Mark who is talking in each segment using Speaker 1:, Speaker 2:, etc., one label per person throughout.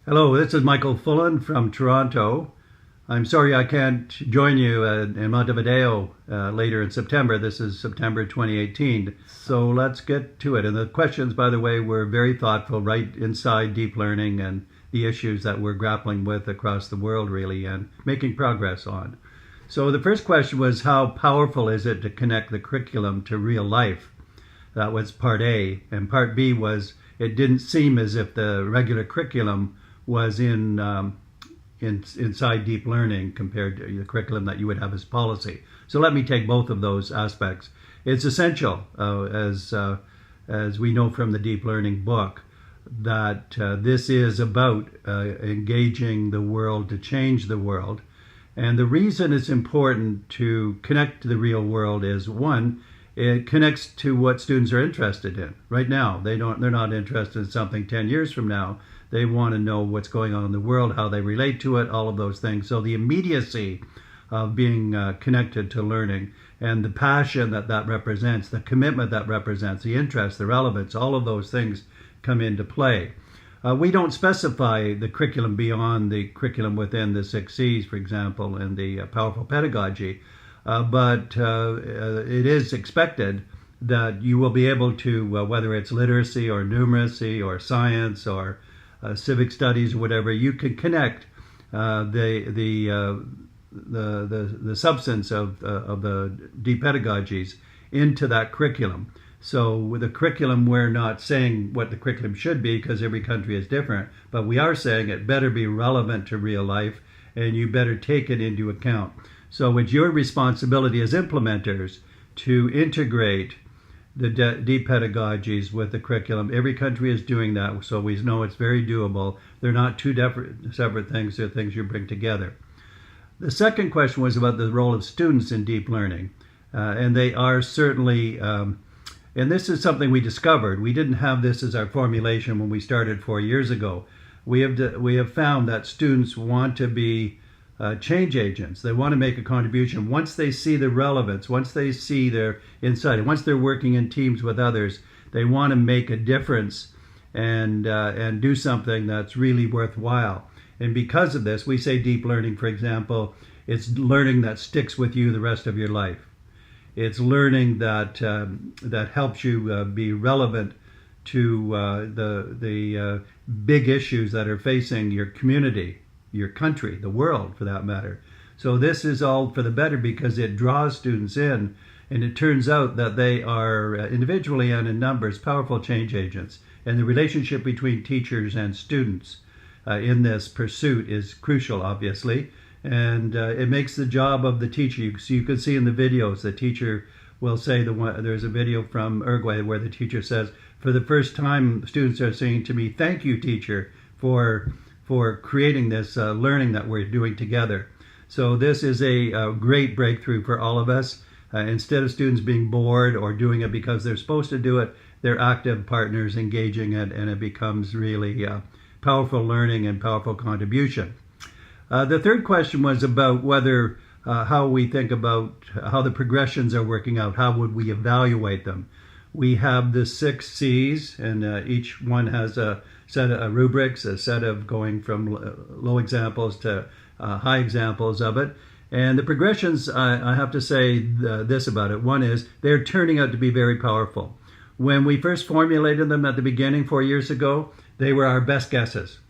Speaker 1: Hello, this is Michael Fullan from Toronto. I'm sorry I can't join you in Montevideo later in September. This is September 2018. So let's get to it. And the questions, by the way, were very thoughtful, right inside deep learning and the issues that we're grappling with across the world, really, and making progress on. So the first question was, how powerful is it to connect the curriculum to real life? That was part A. And part B was, it didn't seem as if the regular curriculum was inside deep learning compared to the curriculum that you would have as policy. So let me take both of those aspects. It's essential, as we know from the deep learning book, that this is about engaging the world to change the world. And the reason it's important to connect to the real world is, one, it connects to what students are interested in. Right now, they're not interested in something 10 years from now. They want to know what's going on in the world, how they relate to it, all of those things. So the immediacy of being connected to learning and the passion that represents, the commitment that represents, the interest, the relevance, all of those things come into play. We don't specify the curriculum beyond the curriculum within the 6 C's, for example, and the powerful pedagogy, but it is expected that you will be able to, whether it's literacy or numeracy or science or civic studies or whatever, you can connect the substance of the deep pedagogies into that curriculum. So with the curriculum, we're not saying what the curriculum should be because every country is different, but we are saying it better be relevant to real life and you better take it into account. So it's your responsibility as implementers to integrate the deep pedagogies with the curriculum. Every country is doing that, so we know it's very doable. They're not two separate things, they're things you bring together. The second question was about the role of students in deep learning. And they are certainly, and this is something we discovered. We didn't have this as our formulation when we started 4 years ago. We have found that students want to be change agents. They want to make a contribution. Once they see the relevance, once they see their insight, once they're working in teams with others, they want to make a difference and do something that's really worthwhile. And because of this, we say deep learning, for example, it's learning that sticks with you the rest of your life. It's learning that helps you be relevant to the big issues that are facing your community, your country, the world for that matter. So this is all for the better because it draws students in, and it turns out that they are individually and in numbers powerful change agents. And the relationship between teachers and students in this pursuit is crucial, obviously, and it makes the job of the teacher. So you can see in the videos, the teacher will say, there's a video from Uruguay where the teacher says, for the first time, students are saying to me, thank you, teacher, for creating this learning that we're doing together. So this is a great breakthrough for all of us. Instead of students being bored or doing it because they're supposed to do it, they're active partners engaging it, and it becomes really powerful learning and powerful contribution. The third question was about whether how we think about how the progressions are working out. How would we evaluate them? We have the 6 C's, and each one has a set of rubrics, a set of going from low examples to high examples of it. And the progressions, I have to say this about it. One is they're turning out to be very powerful. When we first formulated them at the beginning 4 years ago, they were our best guesses.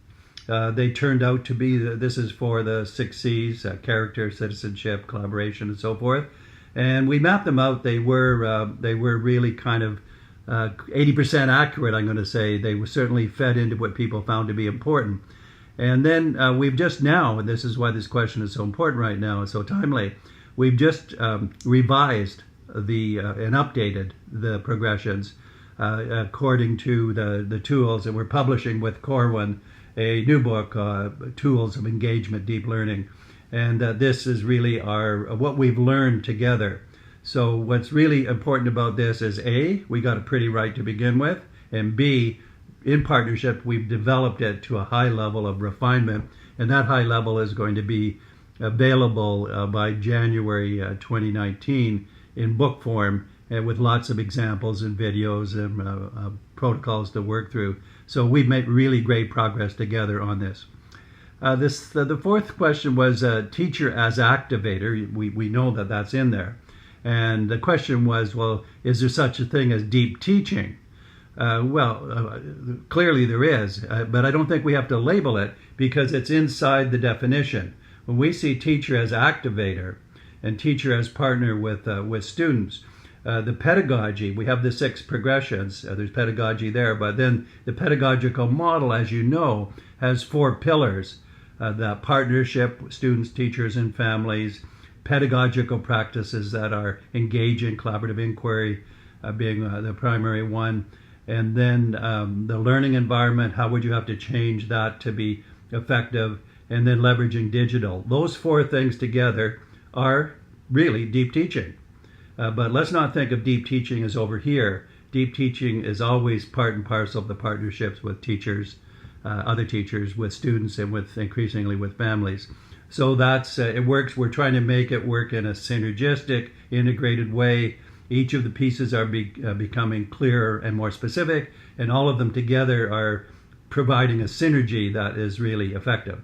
Speaker 1: They turned out to be, this is for the 6 C's, character, citizenship, collaboration, and so forth. And we mapped them out. They were really kind of 80% accurate, I'm going to say. They were certainly fed into what people found to be important. And then we've just now, and this is why this question is so important right now and so timely, we've just revised and updated the progressions according to the tools, and we're publishing with Corwin a new book, Tools of Engagement Deep Learning. And this is really what we've learned together. So what's really important about this is A, we got it pretty right to begin with, and B, in partnership, we've developed it to a high level of refinement, and that high level is going to be available by January 2019 in book form, and with lots of examples and videos and protocols to work through. So we've made really great progress together on this. The fourth question was teacher as activator. We know that that's in there. And the question was, well, is there such a thing as deep teaching? Clearly there is, but I don't think we have to label it because it's inside the definition. When we see teacher as activator and teacher as partner with students, the pedagogy, we have the 6 progressions. There's pedagogy there, but then the pedagogical model, as you know, has 4 pillars. The partnership, students, teachers, and families, pedagogical practices that are engaging, collaborative inquiry being the primary one, and then the learning environment, how would you have to change that to be effective, and then leveraging digital. Those 4 things together are really deep teaching. But let's not think of deep teaching as over here. Deep teaching is always part and parcel of the partnerships with teachers, other teachers, with students, and with increasingly with families. So that's it works. We're trying to make it work in a synergistic, integrated way. Each of the pieces are becoming clearer and more specific, and all of them together are providing a synergy that is really effective.